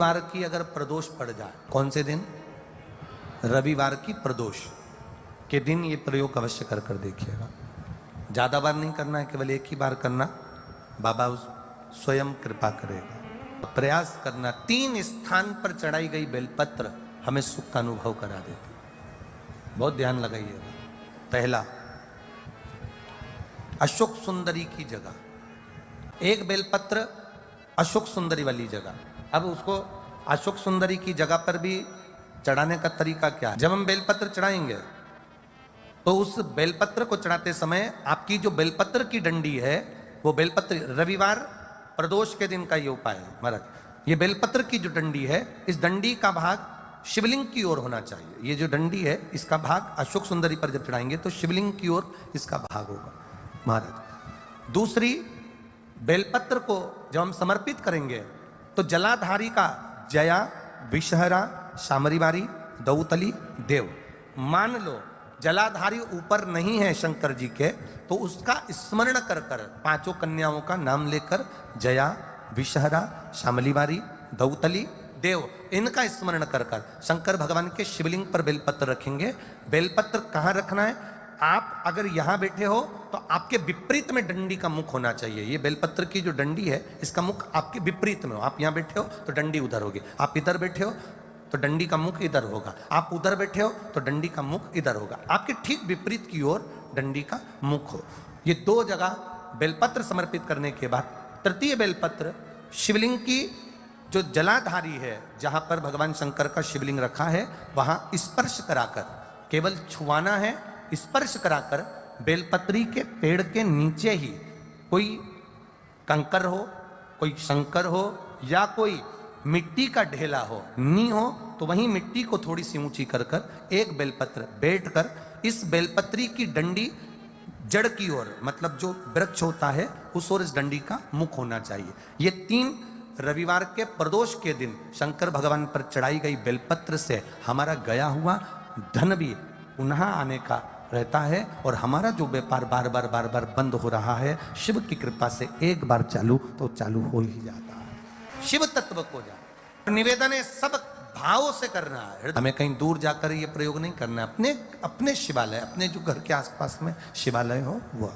रविवार की अगर प्रदोष पड़ जाए, कौन से दिन? रविवार की प्रदोष के दिन ये प्रयोग अवश्य कर कर देखिएगा। ज्यादा बार नहीं करना है, केवल एक ही बार करना, बाबा स्वयं कृपा करेगा। प्रयास करना। 3 स्थान पर चढ़ाई गई बेलपत्र हमें सुख का अनुभव करा देती। बहुत ध्यान लगाइएगा। पहला, अशोक सुंदरी की जगह, एक बेलपत्र अशोक सुंदरी वाली जगह। अब उसको अशोक सुंदरी की जगह पर भी चढ़ाने का तरीका क्या है? जब हम बेलपत्र चढ़ाएंगे तो उस बेलपत्र को चढ़ाते समय आपकी जो बेलपत्र की डंडी है, वो बेलपत्र, रविवार प्रदोष के दिन का ये उपाय है महाराज, ये बेलपत्र की जो डंडी है, इस डंडी का भाग शिवलिंग की ओर होना चाहिए। ये जो डंडी है, इसका भाग अशोक सुंदरी पर जब चढ़ाएंगे तो शिवलिंग की ओर इसका भाग होगा महाराज। दूसरी, बेलपत्र को जब हम समर्पित करेंगे तो जलाधारी का जया, विषहरा, शामरीवारी, दौतली, देव, मान लो जलाधारी ऊपर नहीं है शंकर जी के, तो उसका स्मरण कर कर 5 कन्याओं का नाम लेकर जया, विषहरा, शामलीवारी, दौतली, देव, इनका स्मरण कर कर शंकर भगवान के शिवलिंग पर बेलपत्र रखेंगे। बेलपत्र कहाँ रखना है? आप अगर यहां बैठे हो तो आपके विपरीत में डंडी का मुख होना चाहिए। ये बेलपत्र की जो डंडी है, इसका मुख आपके विपरीत में हो। आप यहां बैठे हो तो डंडी उधर होगी, आप इधर बैठे हो तो डंडी का मुख इधर होगा, आप उधर बैठे हो तो डंडी का मुख इधर होगा। आपके ठीक विपरीत की ओर डंडी का मुख हो। ये 2 जगह बेलपत्र समर्पित करने के बाद तृतीय बेलपत्र शिवलिंग की जो जलाधारी है, जहां पर भगवान शंकर का शिवलिंग रखा है, वहां स्पर्श कराकर, केवल छुआना है, स्पर्श कराकर बेलपत्री के पेड़ के नीचे ही कोई कंकर हो, कोई शंकर हो या कोई मिट्टी का ढेला हो, नी हो, तो वहीं मिट्टी को थोड़ी सी ऊंची कर कर एक बेलपत्र बैठकर इस बेलपत्री की डंडी जड़ की ओर, मतलब जो वृक्ष होता है उस ओर इस डंडी का मुख होना चाहिए। ये 3 रविवार के प्रदोष के दिन शंकर भगवान पर चढ़ाई गई बेलपत्र से हमारा गया हुआ धन भी पुनः आने का रहता है, और हमारा जो व्यापार बार बार बंद हो रहा है, शिव की कृपा से एक बार चालू तो चालू हो ही जाता है। शिव तत्व को जान, निवेदन है सब भाव से करना है। हमें कहीं दूर जाकर ये प्रयोग नहीं करना है। अपने शिवालय, अपने जो घर के आसपास में शिवालय हो वो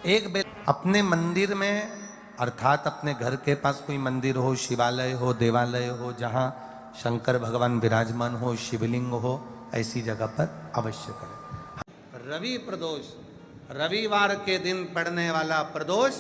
एक बेल, अपने मंदिर में, अर्थात अपने घर के पास कोई मंदिर हो, शिवालय हो, देवालय हो, जहां शंकर भगवान विराजमान हो, शिवलिंग हो, ऐसी जगह पर अवश्य करें। रवि प्रदोष, रविवार के दिन पड़ने वाला प्रदोष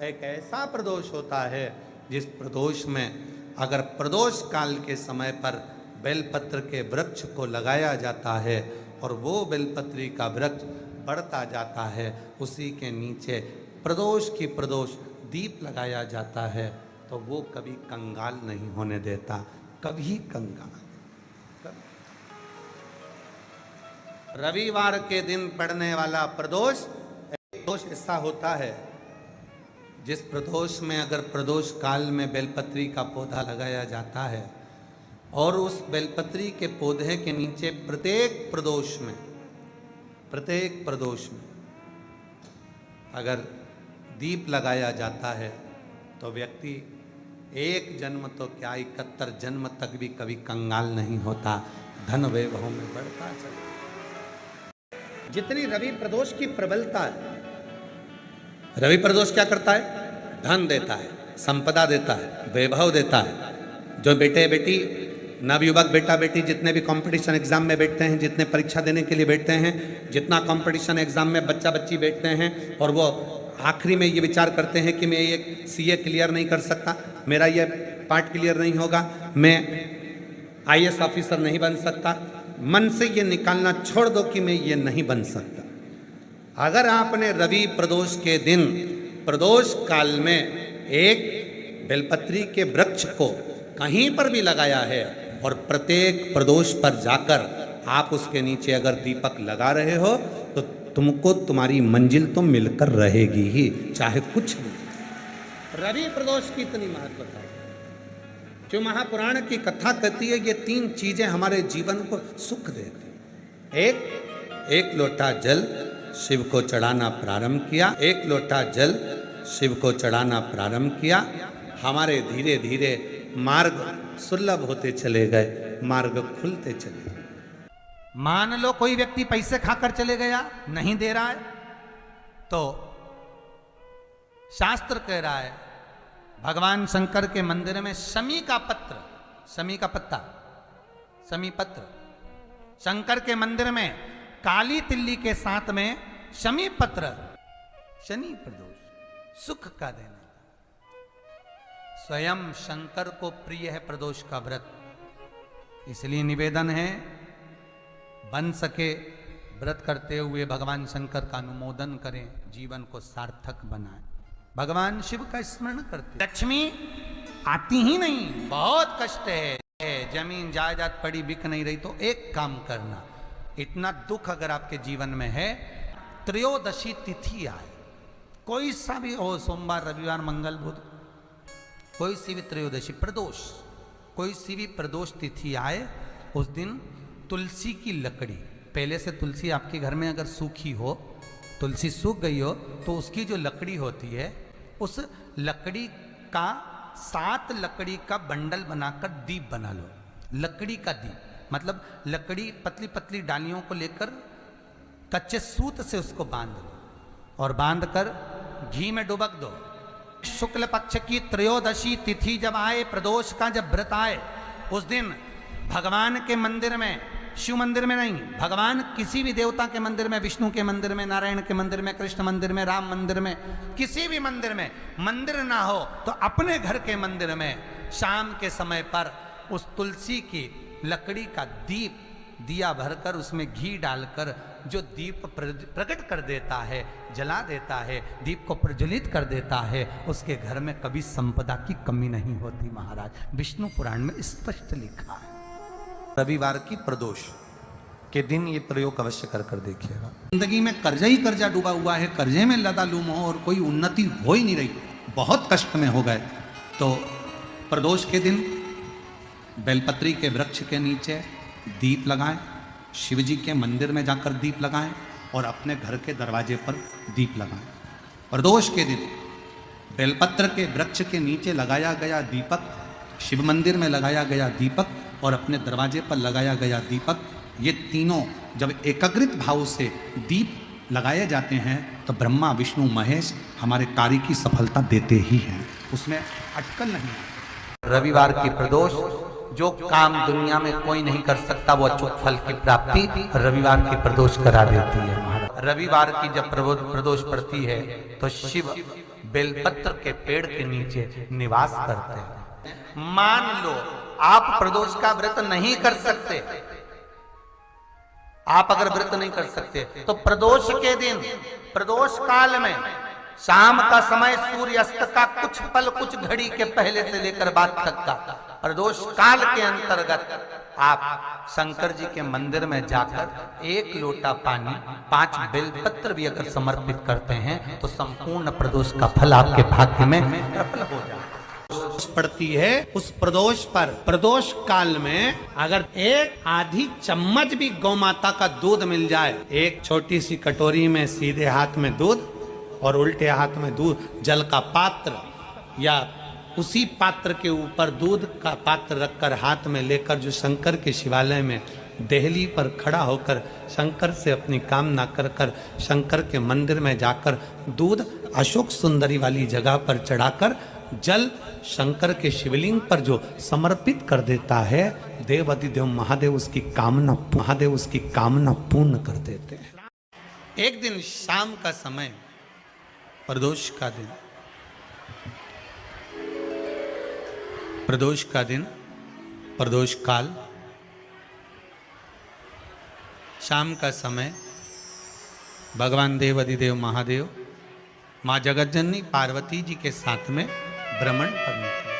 एक ऐसा प्रदोष होता है जिस प्रदोष में अगर प्रदोष काल के समय पर बेलपत्र के वृक्ष को लगाया जाता है और वो बेलपत्री का वृक्ष बढ़ता जाता है, उसी के नीचे प्रदोष की प्रदोष दीप लगाया जाता है, तो वो कभी कंगाल नहीं होने देता, कभी कंगाल। रविवार के दिन पड़ने वाला प्रदोष ऐसा होता है जिस प्रदोष में अगर प्रदोष काल में बेलपत्री का पौधा लगाया जाता है और उस बेलपत्री के पौधे के नीचे प्रत्येक प्रदोष में अगर दीप लगाया जाता है तो व्यक्ति एक जन्म तो क्या 71 जन्म तक भी कभी कंगाल नहीं होता, धन वैभव में बढ़ता चला। जितनी रवि प्रदोष की प्रबलता है, रवि प्रदोष क्या करता है? धन देता है, संपदा देता है, वैभव देता है। जो बेटे बेटी, नवयुवक बेटा बेटी जितने भी कंपटीशन एग्जाम में बैठते हैं, जितने परीक्षा देने के लिए बैठते हैं, जितना कंपटीशन एग्जाम में बच्चा बच्ची बैठते हैं और वो आखिरी में ये विचार करते हैं कि मैं ये सीए क्लियर नहीं कर सकता, मेरा ये पार्ट क्लियर नहीं होगा, मैं आईएएस ऑफिसर नहीं बन सकता, मन से ये निकालना छोड़ दो कि मैं ये नहीं बन सकता। अगर आपने रवि प्रदोष के दिन प्रदोष काल में एक बेलपत्री के वृक्ष को कहीं पर भी लगाया है और प्रत्येक प्रदोष पर जाकर आप उसके नीचे अगर दीपक लगा रहे हो तो तुमको तुम्हारी मंजिल तो मिलकर रहेगी ही, चाहे कुछ नहीं। रवि प्रदोष की इतनी महत्वता है। जो महापुराण की कथा कहती है, ये 3 चीजें हमारे जीवन को सुख देती हैं। एक लोटा जल शिव को चढ़ाना प्रारंभ किया, एक लोटा जल शिव को चढ़ाना प्रारंभ किया, हमारे धीरे धीरे मार्ग सुलभ होते चले गए, मार्ग खुलते चले गए। मान लो कोई व्यक्ति पैसे खाकर चले गया, नहीं दे रहा है, तो शास्त्र कह रहा है भगवान शंकर के मंदिर में शमी का पत्र, शमी का पत्ता, शमी पत्र, शंकर के मंदिर में काली तिल्ली के साथ में शमी पत्र, शनि प्रदोष, सुख का देना। स्वयं शंकर को प्रिय है प्रदोष का व्रत, इसलिए निवेदन है बन सके व्रत करते हुए भगवान शंकर का अनुमोदन करें, जीवन को सार्थक बनाएं। भगवान शिव का स्मरण करते, लक्ष्मी आती ही नहीं, बहुत कष्ट है, जमीन जायदाद पड़ी बिक नहीं रही, तो एक काम करना, इतना दुख अगर आपके जीवन में है, त्रयोदशी तिथि आए, कोई सा भी हो, सोमवार, रविवार, मंगल, बुध, कोई सी भी त्रयोदशी, प्रदोष, कोई सी भी प्रदोष तिथि आए, उस दिन तुलसी की लकड़ी, पहले से तुलसी आपके घर में अगर सूखी हो, तुलसी सूख गई हो, तो उसकी जो लकड़ी होती है, उस लकड़ी का 7 लकड़ी का बंडल बनाकर दीप बना लो। लकड़ी का दीप मतलब लकड़ी पतली पतली डालियों को लेकर कच्चे सूत से उसको बांध लो और बांधकर घी में डुबक दो। शुक्ल पक्ष की त्रयोदशी तिथि जब आए, प्रदोष का जब व्रत आए, उस दिन भगवान के मंदिर में, शिव मंदिर में नहीं, भगवान किसी भी देवता के मंदिर में, विष्णु के मंदिर में, नारायण के मंदिर में, कृष्ण मंदिर में, राम मंदिर में, किसी भी मंदिर में, मंदिर ना हो तो अपने घर के मंदिर में शाम के समय पर उस तुलसी की लकड़ी का दीप, दिया भरकर उसमें घी डालकर जो दीप प्रकट कर देता है, जला देता है, दीप को प्रज्वलित कर देता है, उसके घर में कभी संपदा की कमी नहीं होती महाराज। विष्णु पुराण में स्पष्ट लिखा है। रविवार की प्रदोष के दिन ये प्रयोग अवश्य कर कर देखिएगा। जिंदगी में कर्जा ही कर्जा डूबा हुआ है, कर्जे में लदालूम हो और कोई उन्नति हो ही नहीं रही, बहुत कष्ट में हो गए, तो प्रदोष के दिन बेलपत्री के वृक्ष के नीचे दीप लगाएं, शिव जी के मंदिर में जाकर दीप लगाएं और अपने घर के दरवाजे पर दीप लगाएं। प्रदोष के दिन बेलपत्र के वृक्ष के नीचे लगाया गया दीपक, शिव मंदिर में लगाया गया दीपक और अपने दरवाजे पर लगाया गया दीपक, ये तीनों जब एकाग्रित भाव से दीप लगाए जाते हैं तो ब्रह्मा विष्णु महेश हमारे कार्य की सफलता देते ही हैं, उसमें अटकल नहीं है। रविवार की प्रदोष, जो काम दुनिया में कोई नहीं कर सकता वो अचूक फल की प्राप्ति रविवार की प्रदोष करा देती है महाराज। रविवार की जब प्रदोष पड़ती है तो शिव बेलपत्र के पेड़ के नीचे निवास करते हैं। मान लो आप प्रदोष का व्रत नहीं कर सकते, आप अगर व्रत नहीं कर सकते तो प्रदोष के दिन, प्रदोष काल में शाम का समय सूर्यास्त का कुछ पल, कुछ घड़ी के पहले से लेकर बाद तक का प्रदोष काल के अंतर्गत आप शंकर जी के मंदिर में जाकर 1 लोटा पानी, 5 बेलपत्र भी अगर समर्पित करते हैं तो संपूर्ण प्रदोष का फल आपके भाग्य में प्रबल हो जाए। पड़ती है उस प्रदोष पर, प्रदोष काल में अगर एक आधी चम्मच भी गौ माता का दूध मिल जाए, एक छोटी सी कटोरी में सीधे हाथ में दूध और उल्टे हाथ में दूध, जल का पात्र या उसी पात्र के ऊपर दूध का पात्र रखकर हाथ में लेकर जो शंकर के शिवालय में देहली पर खड़ा होकर शंकर से अपनी कामना कर कर शंकर के मंदिर में जाकर दूध अशोक सुंदरी वाली जगह पर चढ़ाकर जल शंकर के शिवलिंग पर जो समर्पित कर देता है, देवाधिदेव महादेव उसकी कामना पूर्ण कर देते हैं। एक दिन शाम का समय, प्रदोष का दिन, प्रदोष का दिन, प्रदोष काल, शाम का समय, भगवान देवाधिदेव महादेव माँ जगतजननी पार्वती जी के साथ में भ्रमण पर निकले।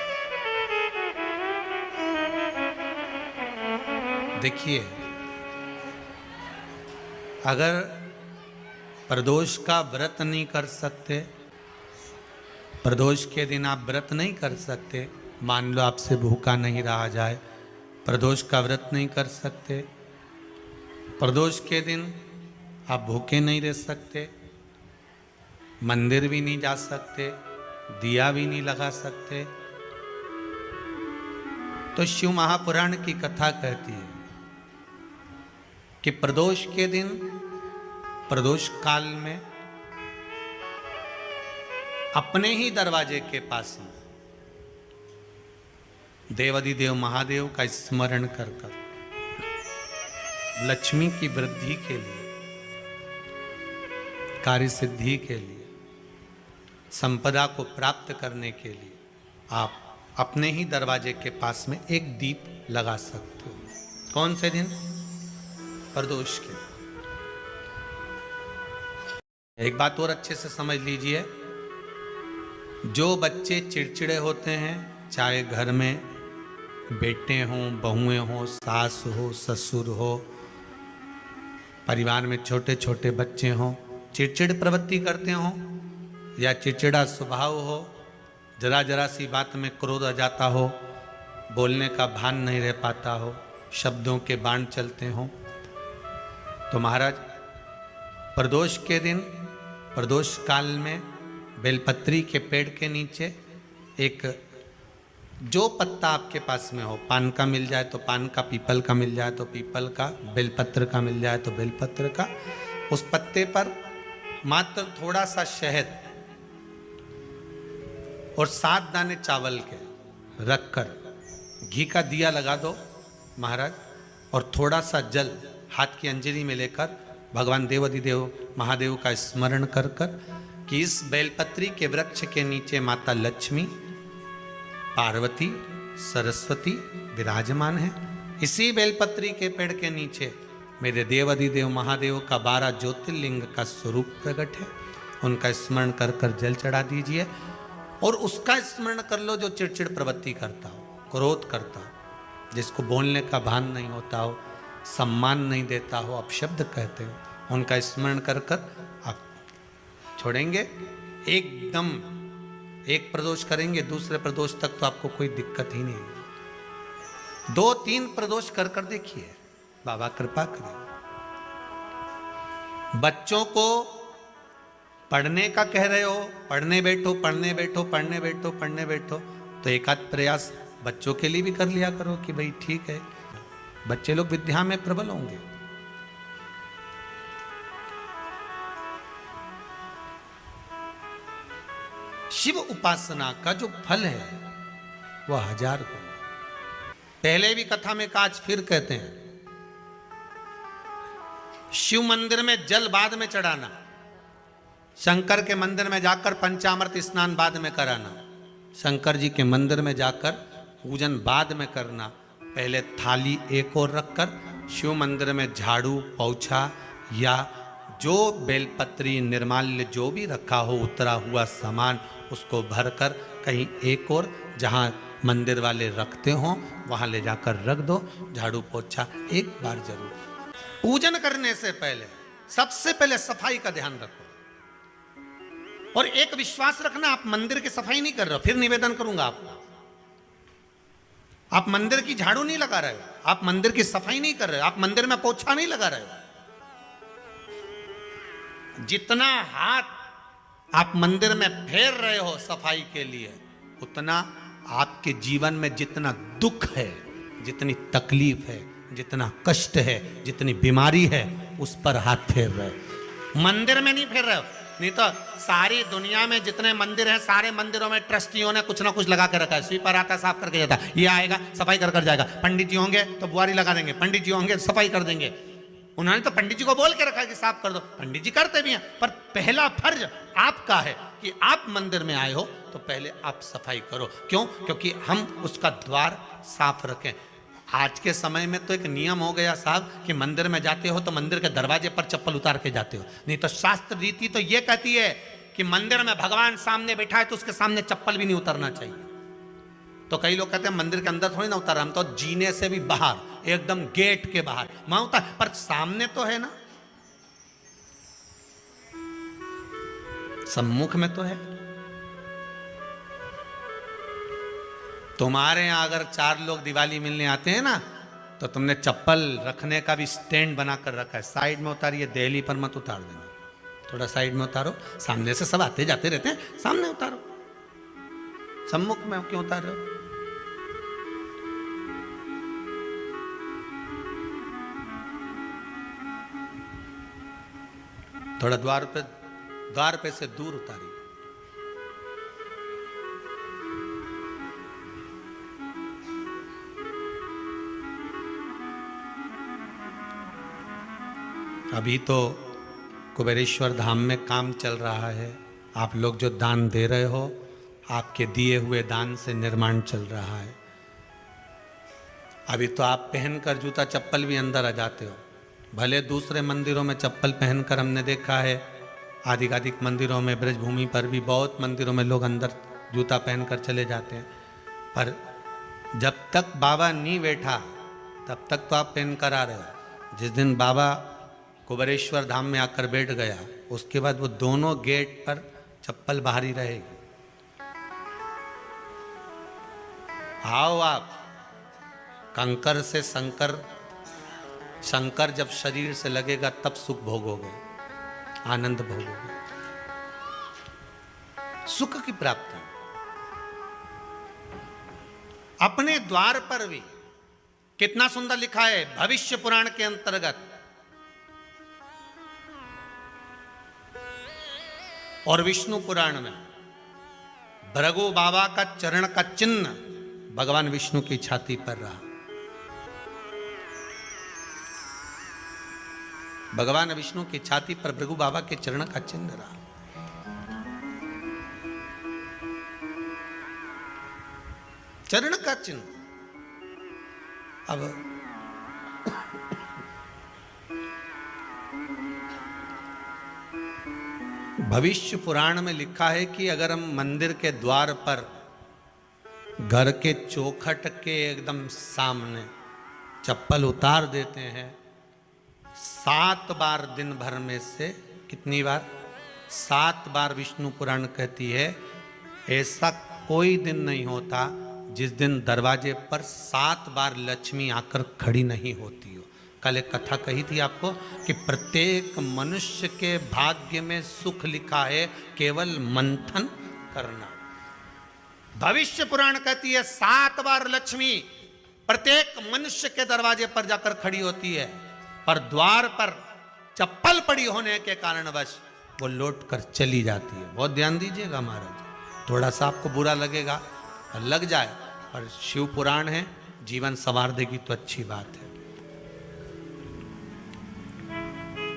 देखिए, अगर प्रदोष का व्रत नहीं कर सकते, प्रदोष के दिन आप व्रत नहीं कर सकते, मान लो आपसे भूखा नहीं रहा जाए, प्रदोष का व्रत नहीं कर सकते, प्रदोष के दिन आप भूखे नहीं रह सकते, मंदिर भी नहीं जा सकते, दिया भी नहीं लगा सकते, तो शिव महापुराण की कथा कहती है कि प्रदोष के दिन, प्रदोष काल में अपने ही दरवाजे के पास में देवाधिदेव महादेव का स्मरण कर कर लक्ष्मी की वृद्धि के लिए, कार्य सिद्धि के लिए, संपदा को प्राप्त करने के लिए आप अपने ही दरवाजे के पास में एक दीप लगा सकते हो। कौन से दिन? प्रदोष के। एक बात और अच्छे से समझ लीजिए, जो बच्चे चिड़चिड़े होते हैं, चाहे घर में बेटे हों, बहुएं हों, सास हो, ससुर हो, परिवार में छोटे छोटे बच्चे हों, चिड़चिड़ प्रवृत्ति करते हों या चिड़चिड़ा स्वभाव हो, जरा जरा सी बात में क्रोध आ जाता हो, बोलने का भान नहीं रह पाता हो, शब्दों के बाण चलते हों, तो महाराज प्रदोष के दिन, प्रदोष काल में बेलपत्री के पेड़ के नीचे एक, जो पत्ता आपके पास में हो, पान का मिल जाए तो पान का, पीपल का मिल जाए तो पीपल का, बेलपत्र का मिल जाए तो बेलपत्र का, उस पत्ते पर मात्र थोड़ा सा शहद और 7 दाने चावल के रखकर घी का दिया लगा दो महाराज, और थोड़ा सा जल हाथ की अंजलि में लेकर भगवान देवाधिदेव महादेव का स्मरण कर कर कि इस बेलपत्री के वृक्ष के नीचे माता लक्ष्मी, पार्वती, सरस्वती विराजमान है। इसी बेलपत्री के पेड़ के नीचे मेरे देवाधिदेव महादेव का 12 ज्योतिर्लिंग का स्वरूप प्रकट है। उनका स्मरण कर कर जल चढ़ा दीजिए और उसका स्मरण कर लो जो चिड़चिड़ प्रवृत्ति करता हो, क्रोध करता हो, जिसको बोलने का भान नहीं होता हो, सम्मान नहीं देता हो, अपशब्द कहते हो, उनका स्मरण कर कर आप छोड़ेंगे। एकदम एक प्रदोष करेंगे, दूसरे प्रदोष तक तो आपको कोई दिक्कत ही नहीं। 2-3 प्रदोष कर कर देखिए, बाबा कृपा करें। बच्चों को पढ़ने का कह रहे हो, पढ़ने बैठो, पढ़ने बैठो, पढ़ने बैठो, पढ़ने बैठो, तो एक आध प्रयास बच्चों के लिए भी कर लिया करो कि भाई ठीक है, बच्चे लोग विद्या में प्रबल होंगे। शिव उपासना का जो फल है वह 1000 गुना। पहले भी कथा में काज फिर कहते हैं, शिव मंदिर में जल बाद में चढ़ाना, शंकर के मंदिर में जाकर पंचामृत स्नान बाद में कराना, शंकर जी के मंदिर में जाकर पूजन बाद में करना, पहले थाली एक और रखकर शिव मंदिर में झाड़ू, पोछा या जो बेलपत्री, निर्माल्य जो भी रखा हो, उतरा हुआ सामान, उसको भरकर कहीं एक और जहाँ मंदिर वाले रखते हों वहाँ ले जाकर रख दो। झाड़ू पोछा एक बार जरूर। पूजन करने से पहले सबसे पहले सफाई का ध्यान रखो और एक विश्वास रखना, आप मंदिर की सफाई नहीं कर रहे हो, फिर निवेदन करूंगा आपको, आप मंदिर की झाड़ू नहीं लगा रहे हो, आप मंदिर की सफाई नहीं कर रहे हो, आप मंदिर में पोछा नहीं लगा रहे हो। जितना हाथ आप मंदिर में फेर रहे हो सफाई के लिए, उतना आपके जीवन में जितना दुख है, जितनी तकलीफ है, जितना कष्ट है, जितनी बीमारी है, उस पर हाथ फेर रहे हो, मंदिर में नहीं फेर रहे हो। नहीं तो सारी दुनिया में जितने मंदिर हैं, सारे मंदिरों में ट्रस्टियों ने कुछ ना कुछ लगा के रखा है। स्वीपर आता है, साफ करके जाता है, ये आएगा सफाई कर कर जाएगा, पंडित जी होंगे तो बुआरी लगा देंगे, पंडित जी होंगे सफाई कर देंगे। उन्होंने तो पंडित जी को बोल के रखा कि साफ कर दो, पंडित जी करते भी हैं, पर पहला फर्ज आपका है कि आप मंदिर में आए हो तो पहले आप सफाई करो। क्यों? क्योंकि हम उसका द्वार साफ रखें। आज के समय में तो एक नियम हो गया साहब कि मंदिर में जाते हो तो मंदिर के दरवाजे पर चप्पल उतार के जाते हो, नहीं तो शास्त्र रीति तो ये कहती है कि मंदिर में भगवान सामने बैठा है तो उसके सामने चप्पल भी नहीं उतरना चाहिए। तो कई लोग कहते हैं मंदिर के अंदर थोड़ी ना उतार, हम तो जीने से भी बाहर, एकदम गेट के बाहर वहां उतार, पर सामने तो है ना, सम्मुख में तो है। तुम्हारे यहां अगर 4 लोग दिवाली मिलने आते हैं ना, तो तुमने चप्पल रखने का भी स्टैंड बनाकर रखा है, साइड में उतारिए, दहली पर मत उतार देना, थोड़ा साइड में उतारो। सामने से सब आते जाते रहते हैं, सामने उतारो, सम्मुख में क्यों उतार रहे हो? थोड़ा द्वार पे से दूर उतारिए। अभी तो कुबेरेश्वर धाम में काम चल रहा है। आप लोग जो दान दे रहे हो, आपके दिए हुए दान से निर्माण चल रहा है। अभी तो आप पहनकर जूता चप्पल भी अंदर आ जाते हो। भले दूसरे मंदिरों में चप्पल पहनकर हमने देखा है, आधिकाधिक मंदिरों में, ब्रजभूमि पर भी बहुत मंदिरों में लोग अंदर जूता पहनकर चले जाते हैं, पर जब तक बाबा नहीं बैठा तब तक तो आप पहन कर आ रहे हो। जिस दिन बाबा कुबेरेश्वर धाम में आकर बैठ गया, उसके बाद वो दोनों गेट पर चप्पल बाहर ही रहेगी। आओ आप, कंकर से शंकर जब शरीर से लगेगा तब सुख भोगोगे, आनंद भोगोगे, सुख की प्राप्ति। अपने द्वार पर भी कितना सुंदर लिखा है भविष्य पुराण के अंतर्गत। और विष्णु पुराण में भृगु बाबा का चरण का चिन्ह भगवान विष्णु की छाती पर रहा। भगवान विष्णु की छाती पर भृगु बाबा के चरण का चिन्ह रहा। चरण का चिन्ह। अब भविष्य पुराण में लिखा है कि अगर हम मंदिर के द्वार पर, घर के चौखट के एकदम सामने चप्पल उतार देते हैं, 7 बार दिन भर में से, कितनी बार? 7 बार विष्णु पुराण कहती है ऐसा कोई दिन नहीं होता जिस दिन दरवाजे पर 7 बार लक्ष्मी आकर खड़ी नहीं होती हो। कल एक कथा कही थी आपको कि प्रत्येक मनुष्य के भाग्य में सुख लिखा है, केवल मंथन करना। भविष्य पुराण कहती है 7 बार लक्ष्मी प्रत्येक मनुष्य के दरवाजे पर जाकर खड़ी होती है, पर द्वार पर चप्पल पड़ी होने के कारणवश वो लौट कर चली जाती है। बहुत ध्यान दीजिएगा महाराज, थोड़ा सा आपको बुरा लगेगा, लग जाए, पर शिव पुराण है, जीवन संवार देगी तो अच्छी बात है।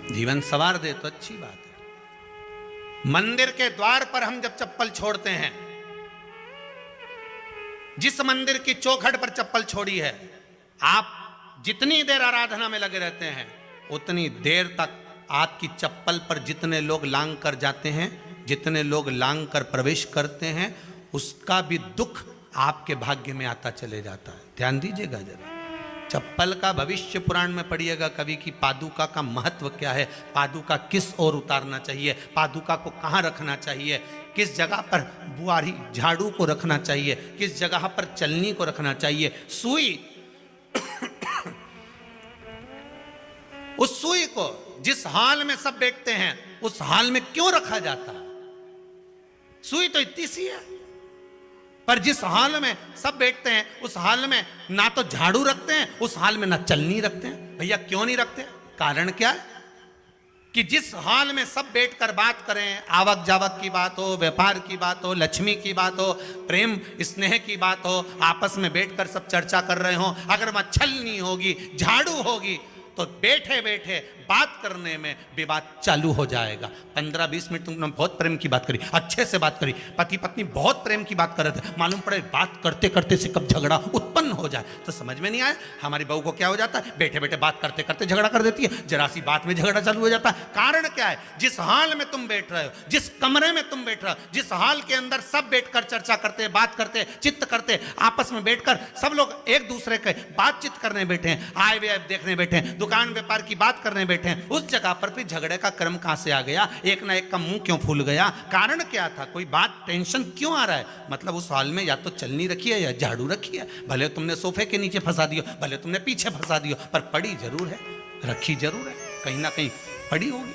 जीवन संवार दे तो अच्छी बात है। मंदिर के द्वार पर हम जब चप्पल छोड़ते हैं, जिस मंदिर की चौखट पर चप्पल छोड़ी है, आप जितनी देर आराधना में लगे रहते हैं उतनी देर तक आपकी चप्पल पर जितने लोग लांग कर जाते हैं, जितने लोग लांग कर प्रवेश करते हैं, उसका भी दुख आपके भाग्य में आता चले जाता है। ध्यान दीजिएगा जरा। चप्पल का भविष्य पुराण में पढ़िएगा कवि की पादुका का महत्व क्या है, पादुका किस ओर उतारना चाहिए, पादुका को कहाँ रखना चाहिए, किस जगह पर बुआरी झाड़ू को रखना चाहिए, किस जगह पर चलनी को रखना चाहिए, सुई उस सुई को जिस हाल में सब बैठते हैं उस हाल में क्यों रखा जाता है? सुई तो इतनी सी है, पर जिस हाल में सब बैठते हैं उस हाल में ना तो झाड़ू रखते हैं, उस हाल में ना चलनी रखते हैं। भैया क्यों नहीं रखते? कारण क्या है कि जिस हाल में सब बैठकर बात करें, आवक जावक की बात हो, व्यापार की बात हो, लक्ष्मी की बात हो, प्रेम स्नेह की बात हो, आपस में बैठकर सब चर्चा कर रहे हो, अगर वहां छलनी होगी, झाड़ू होगी, तो बैठे बैठे बात करने में विवाद चालू हो जाएगा। 15-20 मिनट तुमने बहुत प्रेम की बात करी, अच्छे से बात करी, पति पत्नी बहुत प्रेम की बात कर रहे थे, मालूम पड़े बात करते करते से कब झगड़ा उत्पन्न हो जाए तो समझ में नहीं आया। हमारी बहू को क्या हो जाता है, बैठे बैठे बात करते करते झगड़ा कर देती है, जरा सी बात में झगड़ा चालू हो जाता है। कारण क्या है? जिस हाल में तुम बैठ रहे हो, जिस कमरे में तुम बैठ रहे हो, जिस हाल के अंदर सब बैठकर चर्चा करते, बात करते, चित्त करते, आपस में बैठकर सब लोग एक दूसरे के बातचीत करने बैठे हैं, आए व्यय देखने बैठे हैं, दुकान व्यापार की बात करने बैठे हैं, उस जगह पर भी झगड़े का क्रम कहां से आ गया? एक ना एक का मुंह क्यों फूल गया? कारण क्या था? कोई बात टेंशन क्यों आ रहा है? मतलब उस हाल में या तो चलनी रखी है या झाड़ू रखी है, भले तुमने सोफे के नीचे फंसा दियो, भले तुमने पीछे फंसा दियो, पर पड़ी जरूर है, रखी जरूर है, कहीं ना कहीं पड़ी होगी।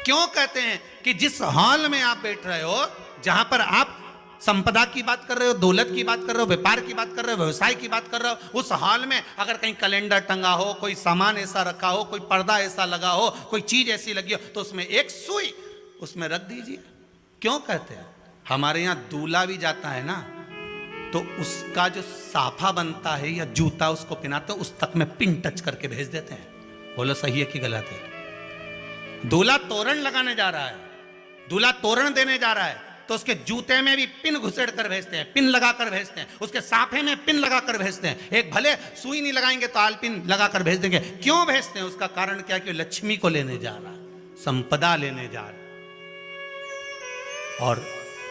क्यों कहते हैं कि जिस हाल में आप बैठ रहे हो, जहां पर आप संपदा की बात कर रहे हो, दौलत की बात कर रहे हो, व्यापार की बात कर रहे हो, व्यवसाय की बात कर रहे हो, उस हाल में अगर कहीं कैलेंडर टंगा हो, कोई सामान ऐसा रखा हो, कोई पर्दा ऐसा लगा हो, कोई चीज ऐसी लगी हो, तो उसमें एक सुई उसमें रख दीजिए। क्यों कहते हैं? हमारे यहां दूल्हा भी जाता है ना, तो उसका जो साफा बनता है या जूता उसको पहनाते हैं, उस तक में पिन टच करके भेज देते हैं। बोलो सही है कि गलत है? दूल्हा तोरण लगाने जा रहा है, दूल्हा तोरण देने जा रहा है, तो उसके जूते में भी पिन घुसेड़ कर भेजते हैं, पिन लगा कर भेजते हैं, उसके साफे में पिन लगा कर भेजते हैं। एक भले सुई नहीं लगाएंगे तो आलपिन लगा कर भेज देंगे। क्यों भेजते हैं? उसका कारण क्या? कि लक्ष्मी को लेने जा रहा है, संपदा लेने जा रहा है, और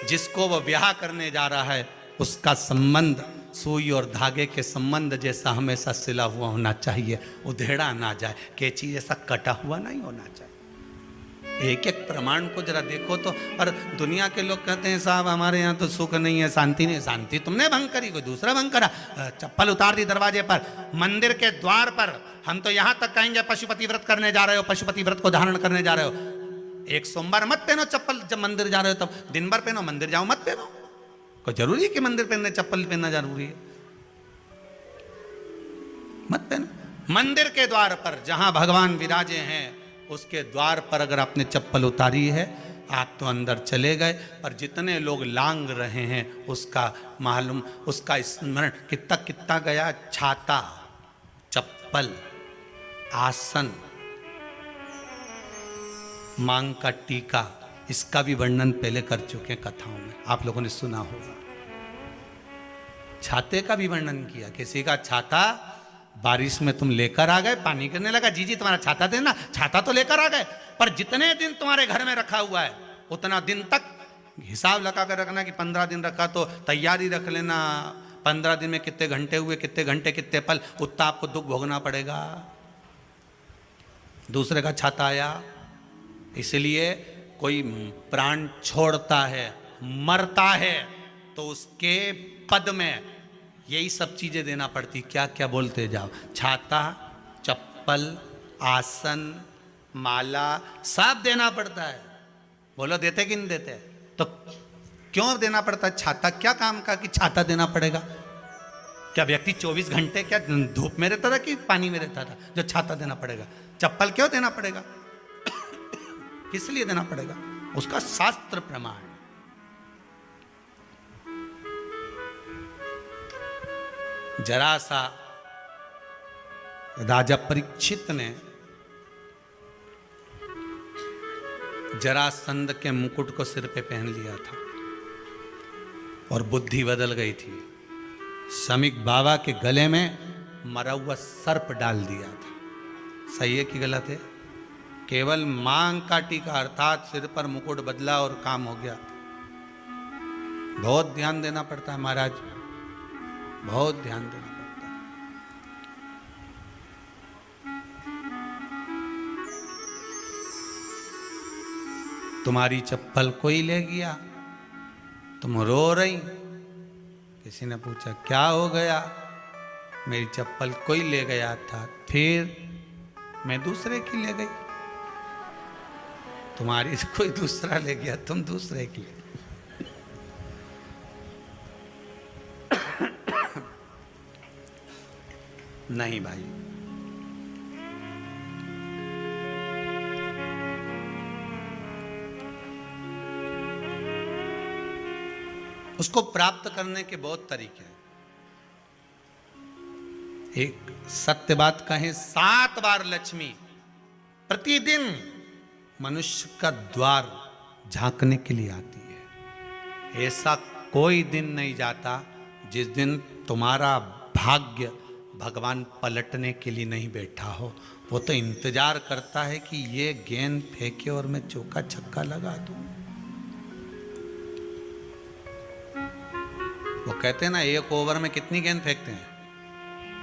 जिसको वो ब्याह करने जा रहा है उसका संबंध सुई और धागे के संबंध जैसा हमेशा सिला हुआ होना चाहिए, उधेड़ा ना जाए, कैंची जैसा कटा हुआ नहीं होना चाहिए। एक एक प्रमाण को जरा देखो तो। और दुनिया के लोग कहते हैं साहब हमारे यहाँ तो सुख नहीं है, शांति नहीं। शांति तुमने भंग करी, कोई दूसरा भंग करा। चप्पल उतार दी दरवाजे पर, मंदिर के द्वार पर। हम तो यहाँ तक कहेंगे पशुपति व्रत करने जा रहे हो, पशुपति व्रत को धारण करने जा रहे हो, एक सोमवार मत पहनो चप्पल। जब मंदिर जा रहे हो तब दिन भर पहनो, मंदिर जाओ मत पहनो। कोई जरूरी है कि मंदिर पहनने चप्पल पहनना जरूरी है? मत पहनो। मंदिर के द्वार पर जहां भगवान विराजे हैं उसके द्वार पर अगर आपने चप्पल उतारी है, आप तो अंदर चले गए। पर जितने लोग लांग रहे हैं उसका मालूम, उसका स्मरण कितना कितना गया। छाता, चप्पल, आसन, मांग का टीका, इसका भी वर्णन पहले कर चुके हैं कथाओं में, आप लोगों ने सुना होगा। छाते का भी वर्णन किया। किसी का छाता बारिश में तुम लेकर आ गए, पानी गिरने लगा, जी तुम्हारा छाता देना, छाता तो लेकर आ गए, पर जितने दिन तुम्हारे घर में रखा हुआ है उतना दिन तक हिसाब लगा कर रखना कि 15 दिन रखा तो तैयारी रख लेना। 15 दिन में कितने घंटे हुए, कितने घंटे कितने पल, उतना आपको दुख भोगना पड़ेगा। दूसरे का छाता आया, इसलिए कोई प्राण छोड़ता है, मरता है, तो उसके पद में यही सब चीजें देना पड़ती। क्या क्या बोलते जाओ। छाता, चप्पल, आसन, माला, सब देना पड़ता है। बोलो देते कि नहीं देते? तो क्यों देना पड़ता है? छाता क्या काम का कि छाता देना पड़ेगा? क्या व्यक्ति 24 घंटे क्या धूप में रहता था कि पानी में रहता था जो छाता देना पड़ेगा? चप्पल क्यों देना पड़ेगा? किस लिए देना पड़ेगा? उसका शास्त्र प्रमाण। जरा सा राजा परीक्षित ने जरासंध के मुकुट को सिर पे पहन लिया था और बुद्धि बदल गई थी। शमीक बाबा के गले में मरा हुआ सर्प डाल दिया था। सही है कि गलत है? केवल मांग का टीका अर्थात सिर पर मुकुट बदला और काम हो गया। बहुत ध्यान देना पड़ता है महाराज, बहुत ध्यान देना पड़ता है। तुम्हारी चप्पल कोई ले गया, तुम रो रही, किसी ने पूछा क्या हो गया? मेरी चप्पल कोई ले गया था, फिर मैं दूसरे की ले गई। तुम्हारी कोई दूसरा ले गया, तुम दूसरे की ले गई। नहीं भाई, उसको प्राप्त करने के बहुत तरीके हैं। एक सत्य बात कहें, 7 बार लक्ष्मी प्रतिदिन मनुष्य का द्वार झांकने के लिए आती है। ऐसा कोई दिन नहीं जाता जिस दिन तुम्हारा भाग्य भगवान पलटने के लिए नहीं बैठा हो। वो तो इंतजार करता है कि ये गेंद फेंके और मैं चौका छक्का लगा दूं। वो कहते हैं ना, 1 ओवर में कितनी गेंद फेंकते हैं?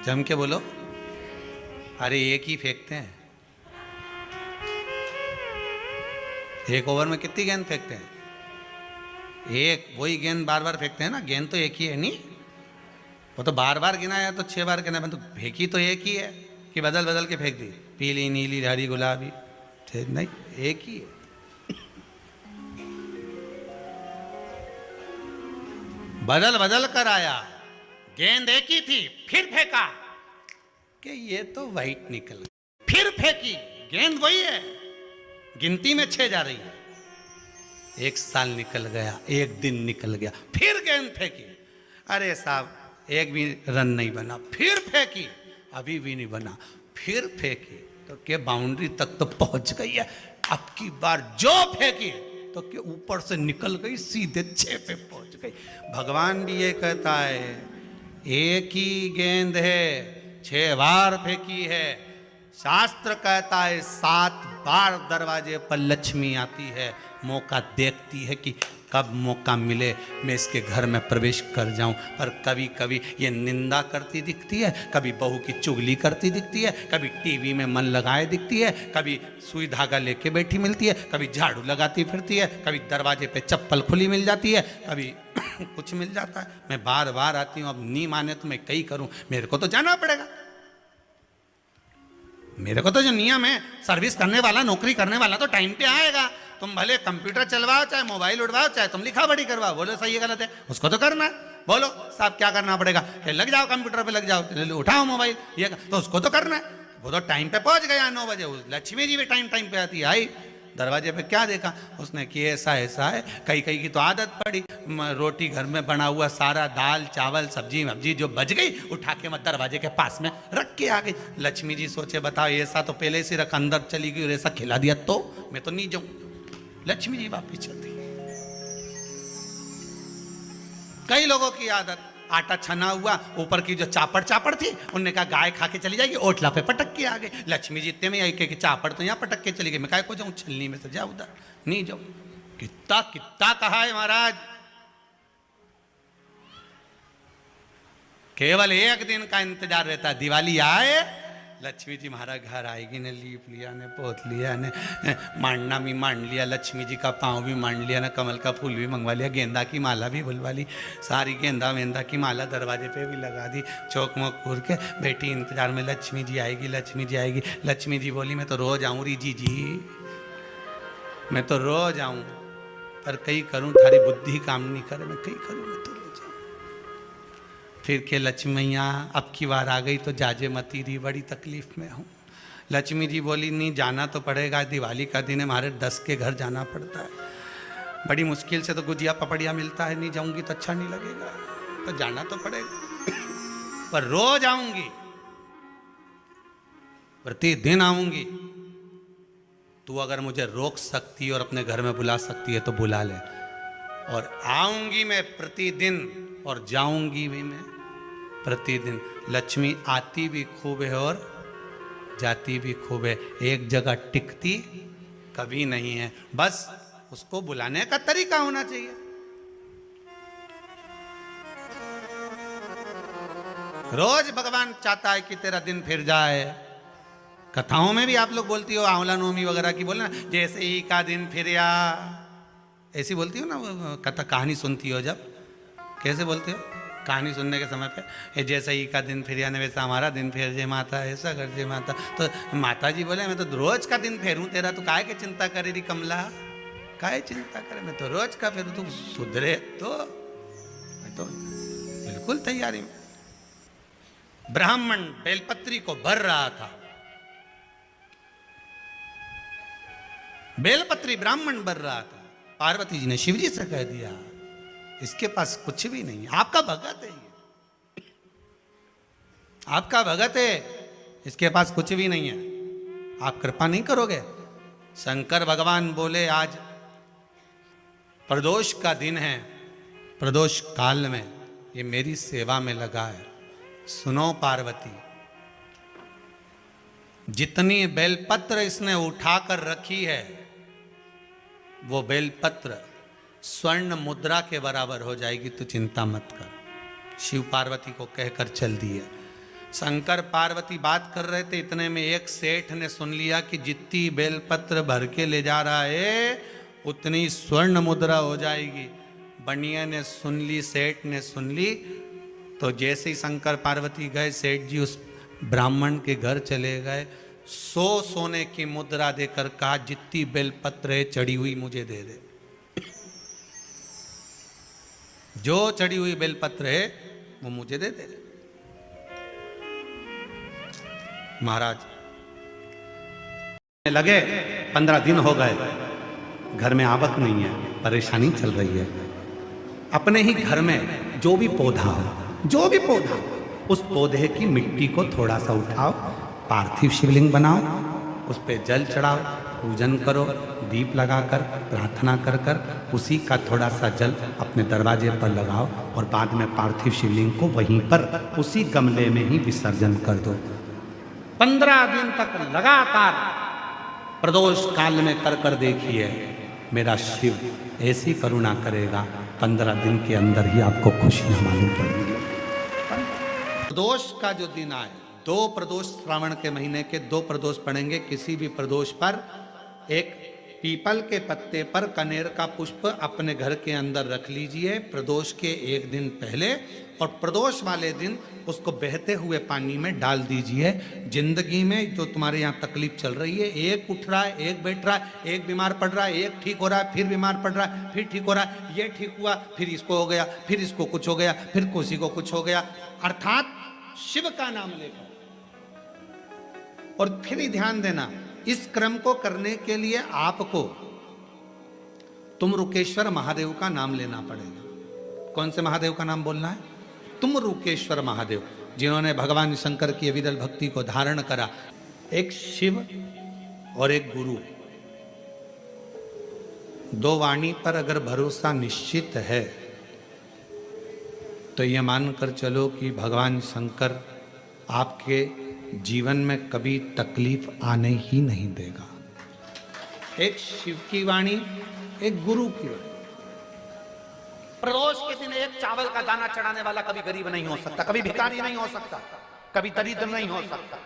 जम के बोलो। अरे 1 ही फेंकते हैं। 1 ओवर में कितनी गेंद फेंकते हैं? 1। वही गेंद बार बार फेंकते हैं ना। गेंद तो 1 ही है नहीं, वो तो बार बार गिना है तो 6 बार गिना है, तो फेंकी तो 1 ही है कि बदल बदल के फेंक दी, पीली नीली हरी गुलाबी? नहीं, 1 ही है। बदल बदल कर आया, गेंद एक ही थी, फिर फेंका कि ये तो वाइट निकल गई, फिर फेंकी, गेंद वही है, गिनती में 6 जा रही है। 1 साल निकल गया, 1 दिन निकल गया, फिर गेंद फेंकी, अरे साहब एक भी रन नहीं बना, फिर फेंकी, अभी भी नहीं बना, फिर फेंकी तो के बाउंड्री तक तो पहुंच गई है, अब की बार जो फेंकी तो के ऊपर से निकल गई, सीधे 6 पे पहुंच गई। भगवान भी ये कहता है, एक ही गेंद है, 6 बार फेंकी है। शास्त्र कहता है 7 बार दरवाजे पर लक्ष्मी आती है, मौका देखती है कि कब मौका मिले मैं इसके घर में प्रवेश कर जाऊं। पर कभी कभी ये निंदा करती दिखती है, कभी बहू की चुगली करती दिखती है, कभी टीवी में मन लगाए दिखती है, कभी सुई धागा लेके बैठी मिलती है, कभी झाड़ू लगाती फिरती है, कभी दरवाजे पे चप्पल खुली मिल जाती है, कभी कुछ मिल जाता है। मैं बार बार आती हूँ, अब नहीं माने तो मैं कई करूँ, मेरे को तो जाना पड़ेगा। मेरे को तो जो नियम है, सर्विस करने वाला, नौकरी करने वाला तो टाइम पे आएगा। तुम भले कंप्यूटर चलवाओ, चाहे मोबाइल उड़वाओ, चाहे तुम लिखा पढ़ी करवाओ, बोलो सही है गलत है, उसको तो करना है। बोलो साहब क्या करना पड़ेगा, लग जाओ कंप्यूटर पे, लग जाओ, उठाओ मोबाइल, ये तो उसको तो करना है। वो तो टाइम पे पहुंच गया 9 बजे, लक्ष्मी जी भी टाइम पे आती है। आई दरवाजे पे क्या देखा उसने कि ऐसा ऐसा है, कई कई की तो आदत पड़ी, रोटी घर में बना हुआ सारा दाल चावल सब्जी वब्जी जो बच गई उठा के मैं दरवाजे के पास में रख के आ गई। लक्ष्मी जी सोचे बताओ ऐसा तो पहले से रख, अंदर चली गई और ऐसा खिला दिया तो मैं तो नहीं जाऊं। लक्ष्मी जी वापिस चलती। कई लोगों की आदत, आटा छना हुआ, ऊपर की जो चापड़ थी उनने कहा गाय खा के चली जाएगी, ओटला पे पटक के आ गए। लक्ष्मी जी इतने में आई कि चापड़ तो यहाँ पटक के चली गई, मैं काय को जाऊं, छलनी में से जा उधर, नहीं जाऊं। कितना कितना कहा है महाराज, केवल 1 दिन का इंतजार रहता है, दिवाली आए लक्ष्मी जी हमारा घर आएगी ने, लीप लिया ने, पोत लिया ने, मांडना भी मांड लिया, लक्ष्मी जी का पाँव भी मांड लिया ना, कमल का फूल भी मंगवा लिया, गेंदा की माला भी बुलवा ली, सारी गेंदा वेंदा की माला दरवाजे पे भी लगा दी, चौक मोक पूर के बेटी इंतजार में, लक्ष्मी जी आएगी, लक्ष्मी जी आएगी। लक्ष्मी जी बोली मैं तो रोज आऊँ री जी, मैं तो रोज आऊँ, पर कई करूँ थारी बुद्धि काम नहीं करे, मैं कई करूँ, मैं तो रोज आऊँ। फिर के लक्ष्मी मैया अब की बार आ गई तो जाजे मती रही, बड़ी तकलीफ में हूँ। लक्ष्मी जी बोली नहीं जाना तो पड़ेगा, दिवाली का दिन है, हमारे 10 के घर जाना पड़ता है, बड़ी मुश्किल से तो गुजिया पपड़िया मिलता है, नहीं जाऊंगी तो अच्छा नहीं लगेगा, तो जाना तो पड़ेगा, पर रोज आऊंगी, प्रतिदिन आऊंगी। तू अगर मुझे रोक सकती है और अपने घर में बुला सकती है तो बुला ले, और आऊंगी मैं प्रतिदिन और जाऊंगी भी मैं प्रतिदिन। लक्ष्मी आती भी खूब है और जाती भी खूब है, एक जगह टिकती कभी नहीं है, बस उसको बुलाने का तरीका होना चाहिए। रोज भगवान चाहता है कि तेरा दिन फिर जाए। कथाओं में भी आप लोग बोलती हो, आंवला नवमी वगैरह की बोलना, जैसे ही का दिन फिर या, ऐसी बोलती हो ना, कथा कहानी सुनती हो जब, कैसे बोलते हो कहानी सुनने के समय पे, ये जैसे ही का दिन फिर यानी वैसा हमारा दिन फेर जे माता, ऐसा कर जे माता। तो माता जी बोले मैं तो रोज का दिन फेरूं तेरा, तो काहे के चिंता करे री कमला, काहे चिंता करे, मैं तो रोज का फेरूं, तू सुधरे तो मैं तो बिल्कुल तैयारी में। ब्राह्मण बेलपत्री को भर रहा था, बेलपत्री ब्राह्मण भर रहा था। पार्वती जी ने शिव जी से कह दिया इसके पास कुछ भी नहीं है, आपका भगत है ये, आपका भगत है, इसके पास कुछ भी नहीं है, आप कृपा नहीं करोगे। शंकर भगवान बोले आज प्रदोष का दिन है, प्रदोष काल में ये मेरी सेवा में लगा है। सुनो पार्वती, जितनी बेलपत्र इसने उठाकर रखी है वो बेलपत्र स्वर्ण मुद्रा के बराबर हो जाएगी, तो चिंता मत कर। शिव पार्वती को कहकर चल दिए। शंकर पार्वती बात कर रहे थे, इतने में एक सेठ ने सुन लिया कि जितनी बेलपत्र भर के ले जा रहा है उतनी स्वर्ण मुद्रा हो जाएगी। बनिया ने सुन ली, सेठ ने सुन ली, तो जैसे ही शंकर पार्वती गए, सेठ जी उस ब्राह्मण के घर चले गए, 100 सोने की मुद्रा देकर कहा जितनी बेलपत्र है चढ़ी हुई मुझे दे दे। जो चढ़ी हुई बेलपत्र है वो मुझे दे दे। महाराज लगे 15 दिन हो गए, घर में आवक नहीं है, परेशानी चल रही है। अपने ही घर में जो भी पौधा हो, जो भी पौधा, उस पौधे की मिट्टी को थोड़ा सा उठाओ, पार्थिव शिवलिंग बनाओ, उस पे जल चढ़ाओ, पूजन करो, दीप लगाकर प्रार्थना कर कर उसी का थोड़ा सा जल अपने दरवाजे पर लगाओ और बाद में पार्थिव शिवलिंग को वहीं पर उसी गमले में ही विसर्जन कर दो। 15 दिन तक लगातार प्रदोष काल में कर देखिए, मेरा शिव ऐसी करुणा करेगा, 15 दिन के अंदर ही आपको खुशियां मालूम पड़ेंगी। प्रदोष का जो दिन आए, 2 प्रदोष श्रावण के महीने के 2 प्रदोष पड़ेंगे। किसी भी प्रदोष पर एक पीपल के पत्ते पर कनेर का पुष्प अपने घर के अंदर रख लीजिए प्रदोष के 1 दिन पहले, और प्रदोष वाले दिन उसको बहते हुए पानी में डाल दीजिए। जिंदगी में जो तुम्हारे यहाँ तकलीफ चल रही है, एक उठ रहा है, एक बैठ रहा है, एक बीमार पड़ रहा है, एक ठीक हो रहा है, फिर बीमार पड़ रहा है, फिर ठीक हो रहा है, ये ठीक हुआ, फिर इसको हो गया, फिर इसको कुछ हो गया, फिर किसी को कुछ हो गया, अर्थात शिव का नाम लेकर। और फिर ही ध्यान देना, इस क्रम को करने के लिए आपको तुमरुकेश्वर महादेव का नाम लेना पड़ेगा। कौन से महादेव का नाम बोलना है? तुमरुकेश्वर महादेव, जिन्होंने भगवान शंकर की अविरल भक्ति को धारण करा। एक शिव और एक गुरु, 2 वाणी पर अगर भरोसा निश्चित है तो ये मानकर चलो कि भगवान शंकर आपके जीवन में कभी तकलीफ आने ही नहीं देगा। एक शिव की वाणी, एक गुरु की वाणी। प्रदोष के दिन एक चावल का दाना चढ़ाने वाला कभी गरीब नहीं हो सकता, कभी भिखारी नहीं हो सकता, कभी दरिद्र नहीं हो सकता।